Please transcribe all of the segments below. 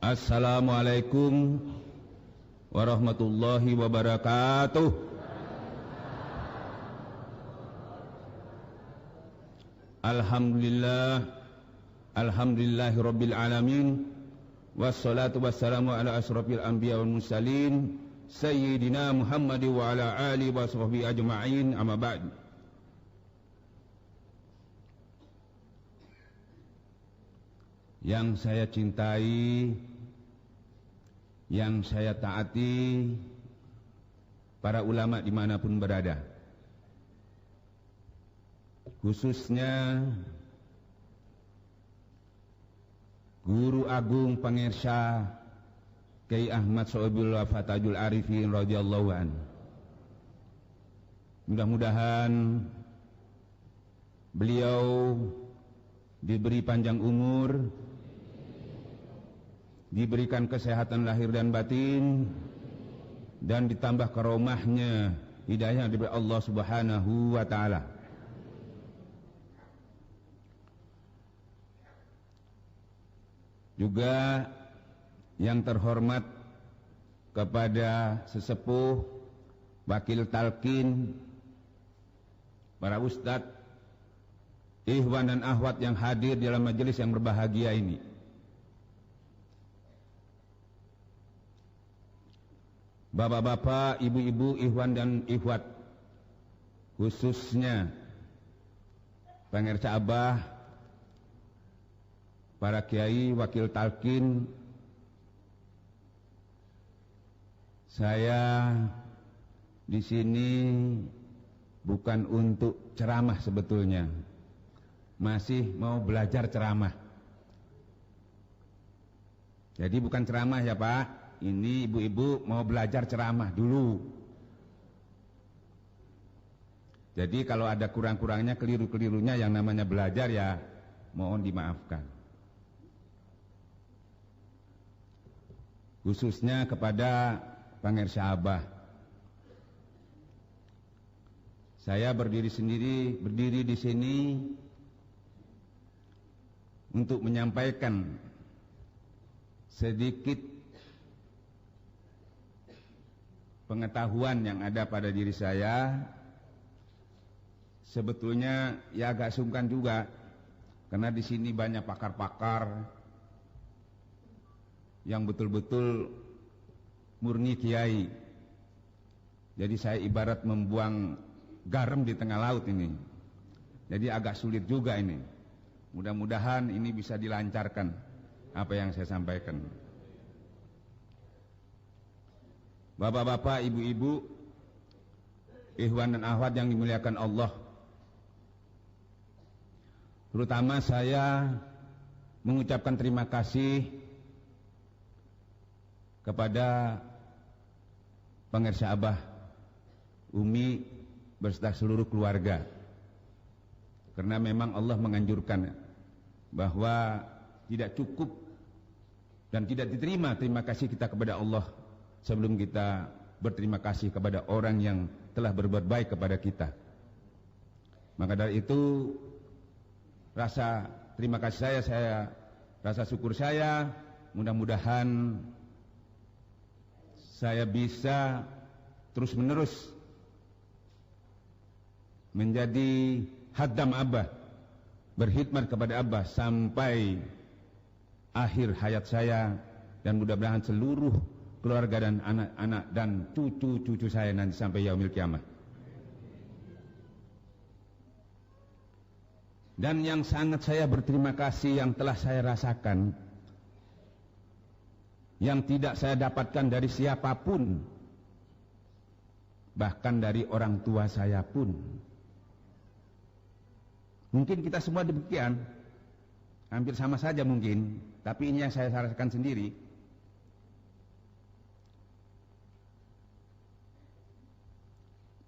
Assalamualaikum warahmatullahi wabarakatuh. Alhamdulillahi rabbil alamin. Wassalatu wassalamu ala asrafil anbiya wal mursalin Sayyidina Muhammad wa ala alihi wa sahbihi ajma'in, amma ba'd. Yang saya cintai, yang saya taati, para ulama dimanapun berada, khususnya Guru Agung Pangersa Kiai Ahmad Soebul Fatajul Arifin radhiyallahu an. Mudah-mudahan beliau diberi panjang umur, diberikan kesehatan lahir dan batin, dan ditambah karomahnya, hidayah dari Allah Subhanahu wa ta'ala. Juga yang terhormat kepada sesepuh, wakil talqin, para ustadz, ikhwan dan akhwat yang hadir dalam majelis yang berbahagia ini. Bapak-bapak, ibu-ibu, ikhwan dan ikhwat, khususnya Pangersa Abah, para kiai, wakil talqin, saya di sini bukan untuk ceramah sebetulnya, masih mau belajar ceramah. Jadi bukan ceramah ya Pak. Ini ibu-ibu mau belajar ceramah dulu. Jadi kalau ada kurang-kurangnya, keliru-kelirunya yang namanya belajar, ya mohon dimaafkan. Khususnya kepada Pangersa Abah. Saya berdiri di sini untuk menyampaikan sedikit pengetahuan yang ada pada diri saya. Sebetulnya ya agak sungkan juga, karena di sini banyak pakar-pakar yang betul-betul murni kiai. Jadi saya ibarat membuang garam di tengah laut ini. Jadi agak sulit juga ini. Mudah-mudahan ini bisa dilancarkan apa yang saya sampaikan. Bapak-bapak, ibu-ibu, ikhwan dan akhwat yang dimuliakan Allah, terutama saya mengucapkan terima kasih kepada Pangersa Abah, Umi, beserta seluruh keluarga, karena memang Allah menganjurkan bahwa tidak cukup dan tidak diterima terima kasih kita kepada Allah sebelum kita berterima kasih kepada orang yang telah berbuat baik kepada kita. Maka dari itu, rasa terima kasih saya rasa syukur saya, mudah-mudahan saya bisa terus-menerus menjadi khaddam Abah, berkhidmat kepada Abah sampai akhir hayat saya, dan mudah-mudahan seluruh keluarga dan anak-anak dan cucu-cucu saya nanti sampai yaumil kiamah. Dan yang sangat saya berterima kasih yang telah saya rasakan, yang tidak saya dapatkan dari siapapun, bahkan dari orang tua saya pun. Mungkin kita semua demikian, hampir sama saja mungkin, tapi ini yang saya rasakan sendiri.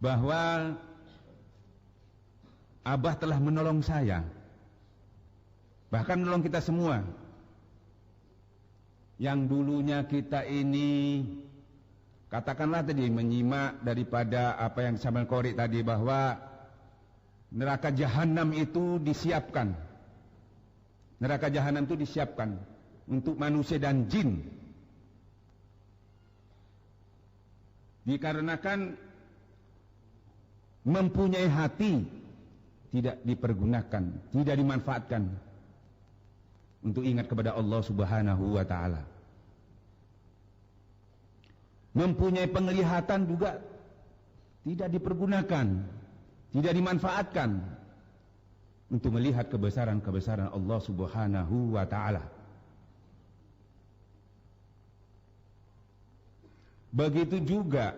Bahwa Abah telah menolong saya, bahkan menolong kita semua. Yang dulunya kita ini, katakanlah tadi, menyimak daripada apa yang disampaikan Qori tadi, bahwa neraka jahanam itu disiapkan. Neraka jahanam itu disiapkan. untuk manusia dan jin. Dikarenakan mempunyai hati tidak dipergunakan, tidak dimanfaatkan untuk ingat kepada Allah Subhanahu wa taala. Mempunyai penglihatan juga tidak dipergunakan, tidak dimanfaatkan untuk melihat kebesaran-kebesaran Allah Subhanahu wa taala. Begitu juga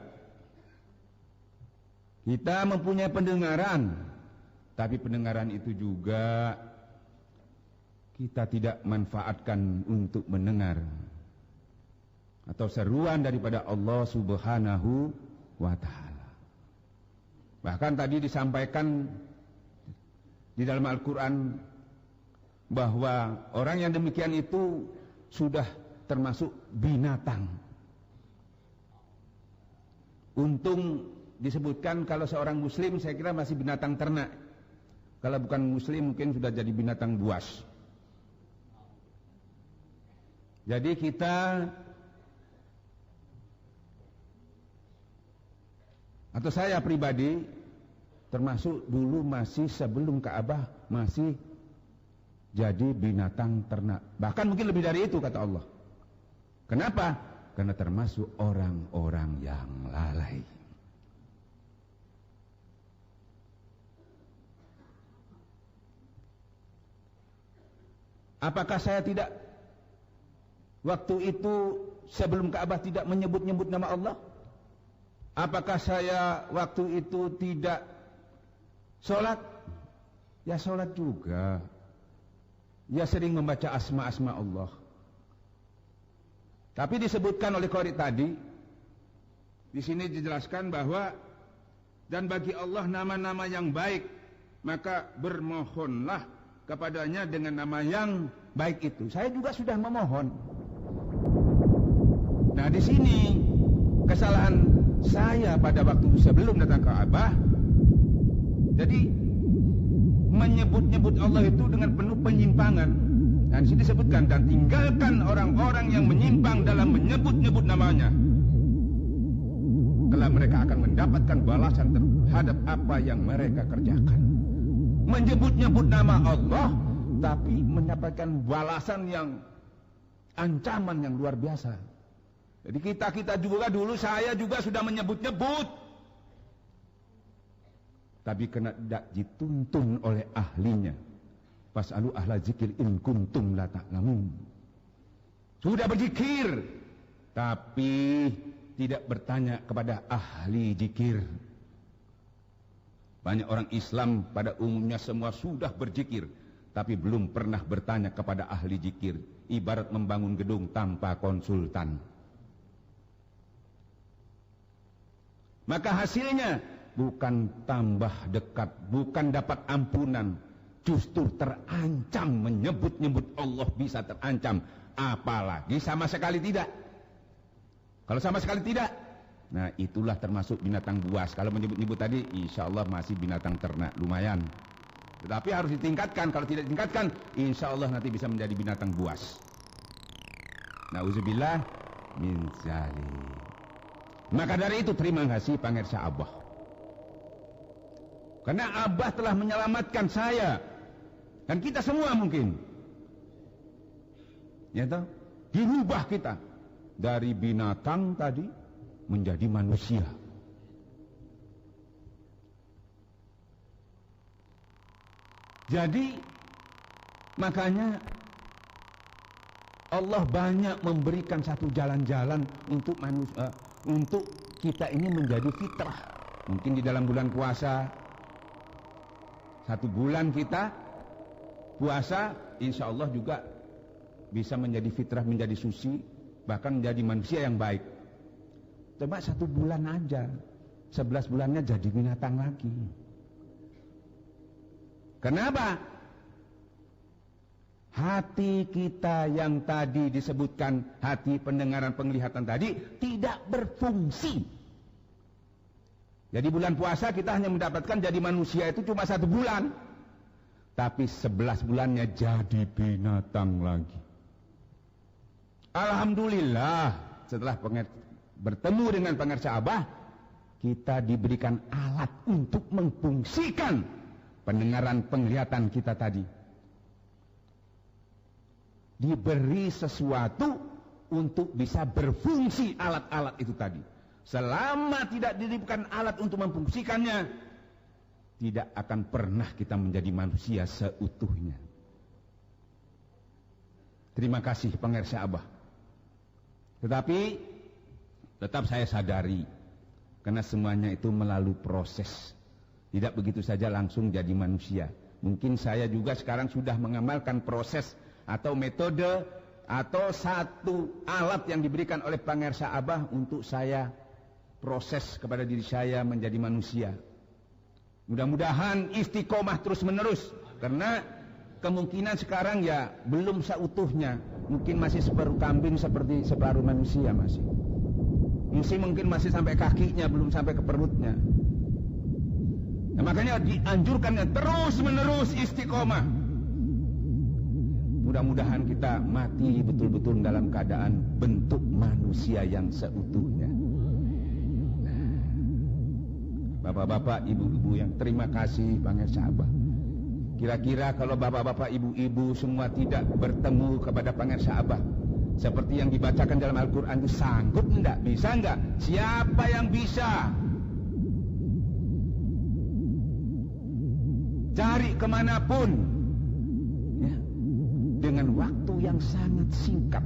kita mempunyai pendengaran, tapi pendengaran itu juga kita tidak manfaatkan untuk mendengar atau seruan daripada Allah Subhanahu wa taala. Bahkan tadi disampaikan di dalam Al-Quran bahwa orang yang demikian itu sudah termasuk binatang. Untung disebutkan kalau seorang muslim saya kira masih binatang ternak. Kalau bukan muslim mungkin sudah jadi binatang buas. Jadi kita atau saya pribadi termasuk dulu masih sebelum Ka'bah masih jadi binatang ternak. Bahkan mungkin lebih dari itu kata Allah. Kenapa? Karena termasuk orang-orang yang lalai. Apakah saya tidak waktu itu sebelum Ka'bah tidak menyebut-nyebut nama Allah? Apakah saya waktu itu tidak sholat? Ya sholat juga. Ya sering membaca asma-asma Allah. Tapi disebutkan oleh qari tadi, di sini dijelaskan bahwa dan bagi Allah nama-nama yang baik, maka bermohonlah kepadanya dengan nama yang baik itu. Saya juga sudah memohon. Nah, di sini kesalahan saya pada waktu sebelum datang ke Ka'bah. Jadi menyebut-nyebut Allah itu dengan penuh penyimpangan. Dan di sini disebutkan dan tinggalkan orang-orang yang menyimpang dalam menyebut-nyebut namanya. Kelak mereka akan mendapatkan balasan terhadap apa yang mereka kerjakan. Menyebut-nyebut nama Allah, tapi mendapatkan balasan yang ancaman yang luar biasa. Jadi kita juga dulu saya juga sudah menyebut-nyebut. Tapi kena tidak dituntun oleh ahlinya. Fas'alu ahla zikir in kuntum la ta'lamun. Sudah berzikir, tapi tidak bertanya kepada ahli zikir. Banyak orang Islam pada umumnya semua sudah berzikir, tapi belum pernah bertanya kepada ahli zikir. Ibarat membangun gedung tanpa konsultan. Maka hasilnya bukan tambah dekat, bukan dapat ampunan, justru terancam. Menyebut-nyebut Allah bisa terancam, apalagi sama sekali tidak. Kalau sama sekali tidak, nah itulah termasuk binatang buas. Kalau menyebut-nyebut tadi, insya Allah masih binatang ternak, lumayan. Tetapi harus ditingkatkan. Kalau tidak ditingkatkan, insya Allah nanti bisa menjadi binatang buas. Nauzubillah min dzalik. Maka dari itu terima kasih Pangersa Abah. Karena Abah telah menyelamatkan saya dan kita semua mungkin. Ya toh? Dirubah kita dari binatang tadi menjadi manusia. Jadi makanya Allah banyak memberikan satu jalan-jalan untuk manusia, untuk kita ini menjadi fitrah. Mungkin di dalam bulan puasa, 1 bulan kita puasa, insya Allah juga bisa menjadi fitrah, menjadi suci, bahkan menjadi manusia yang baik. Coba 1 bulan aja, 11 bulannya jadi binatang lagi. Kenapa? Hati kita yang tadi disebutkan, hati pendengaran penglihatan tadi tidak berfungsi. Jadi bulan puasa kita hanya mendapatkan jadi manusia itu cuma 1 bulan. Tapi 11 bulannya jadi binatang lagi. Alhamdulillah setelah bertemu dengan pengersa Abah, kita diberikan alat untuk memfungsikan pendengaran penglihatan kita tadi. Diberi sesuatu untuk bisa berfungsi alat-alat itu tadi. Selama tidak diberikan alat untuk memfungsikannya, tidak akan pernah kita menjadi manusia seutuhnya. Terima kasih pengersa Abah. Tetapi tetap saya sadari, karena semuanya itu melalui proses. Tidak begitu saja langsung jadi manusia. Mungkin saya juga sekarang sudah mengamalkan proses atau metode atau satu alat yang diberikan oleh pengersa Abah untuk saya proses kepada diri saya menjadi manusia. Mudah-mudahan istiqomah terus menerus, karena kemungkinan sekarang ya belum seutuhnya, mungkin masih separuh kambing seperti separuh manusia masih. Mungkin masih sampai kakinya, belum sampai ke perutnya. Nah, makanya dianjurkannya terus menerus istiqomah. Mudah-mudahan kita mati betul-betul dalam keadaan bentuk manusia yang seutuhnya. Bapak-bapak, ibu-ibu yang terima kasih pengersa Abah. Kira-kira kalau bapak-bapak, ibu-ibu semua tidak bertemu kepada pengersa Abah seperti yang dibacakan dalam Al-Quran itu, sanggup enggak? Bisa enggak? Siapa yang bisa? Cari kemanapun ya, dengan waktu yang sangat singkat,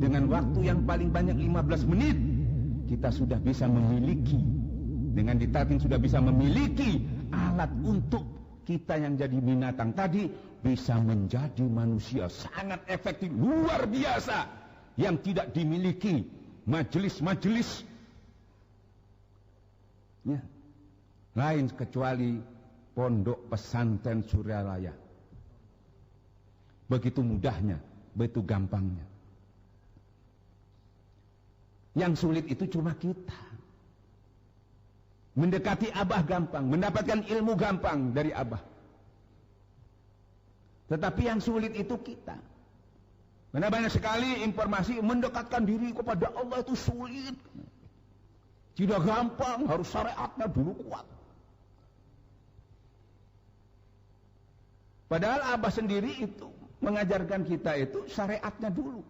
dengan waktu yang paling banyak 15 menit, kita sudah bisa memiliki, dengan ditalkin sudah bisa memiliki alat untuk kita yang jadi binatang tadi bisa menjadi manusia sangat efektif, luar biasa, yang tidak dimiliki majelis-majelis ya, lain kecuali Pondok Pesantren Suryalaya. Begitu mudahnya, begitu gampangnya. Yang sulit itu cuma kita. Mendekati Abah gampang, mendapatkan ilmu gampang dari Abah. Tetapi yang sulit itu kita. Karena banyak sekali informasi mendekatkan diri kepada Allah itu sulit. Tidak gampang, harus syariatnya dulu kuat. Padahal Abah sendiri itu mengajarkan kita itu syariatnya dulu.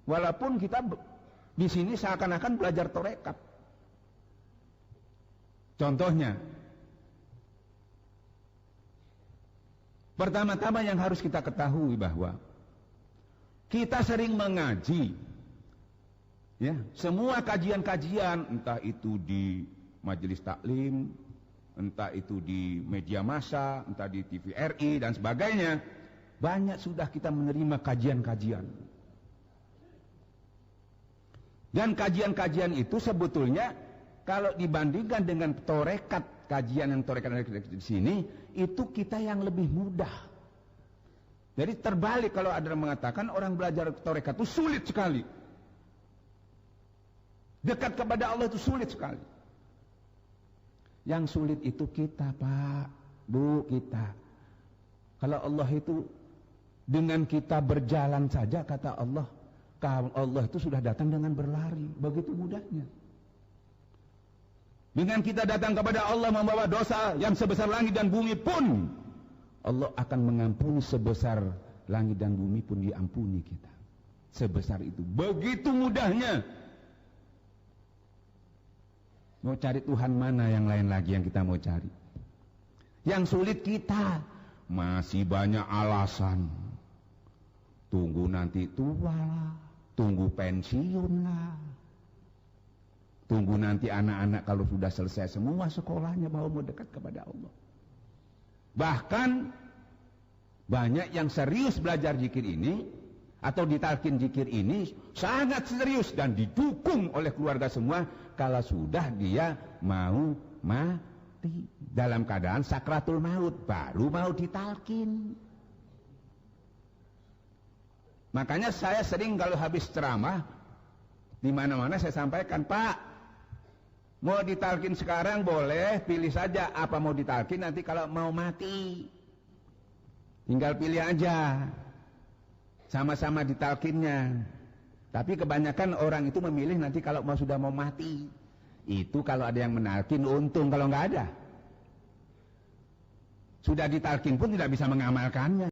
Walaupun kita di sini seakan-akan belajar torekat. Contohnya, pertama-tama yang harus kita ketahui bahwa kita sering mengaji, ya, semua kajian-kajian, entah itu di majelis taklim, entah itu di media massa, entah di TVRI dan sebagainya, banyak sudah kita menerima kajian-kajian. Dan kajian-kajian itu sebetulnya kalau dibandingkan dengan torekat, kajian yang torekat di sini, itu kita yang lebih mudah. Jadi terbalik kalau ada yang mengatakan orang belajar torekat itu sulit sekali. Dekat kepada Allah itu sulit sekali. Yang sulit itu kita, Pak, Bu, kita. Kalau Allah itu dengan kita berjalan saja, kata Allah, Allah itu sudah datang dengan berlari. Begitu mudahnya. Dengan kita datang kepada Allah membawa dosa yang sebesar langit dan bumi pun, Allah akan mengampuni sebesar langit dan bumi pun diampuni kita. Sebesar itu. Begitu mudahnya. Mau cari Tuhan mana yang lain lagi yang kita mau cari? Yang sulit kita. Masih banyak alasan. Tunggu nanti tua lah. Tunggu pensiun lah. Tunggu nanti anak-anak kalau sudah selesai semua sekolahnya baru mau dekat kepada Allah. Bahkan banyak yang serius belajar zikir ini atau ditalkin zikir ini sangat serius dan didukung oleh keluarga semua kalau sudah dia mau mati dalam keadaan sakratul maut baru mau ditalkin. Makanya saya sering kalau habis ceramah di mana-mana saya sampaikan, Pak, mau ditalkin sekarang boleh, pilih saja apa mau ditalkin, nanti kalau mau mati tinggal pilih aja. Sama-sama ditalkinnya. Tapi kebanyakan orang itu memilih nanti kalau sudah mau mati. Itu kalau ada yang menalkin untung, kalau nggak ada. Sudah ditalkin pun tidak bisa mengamalkannya.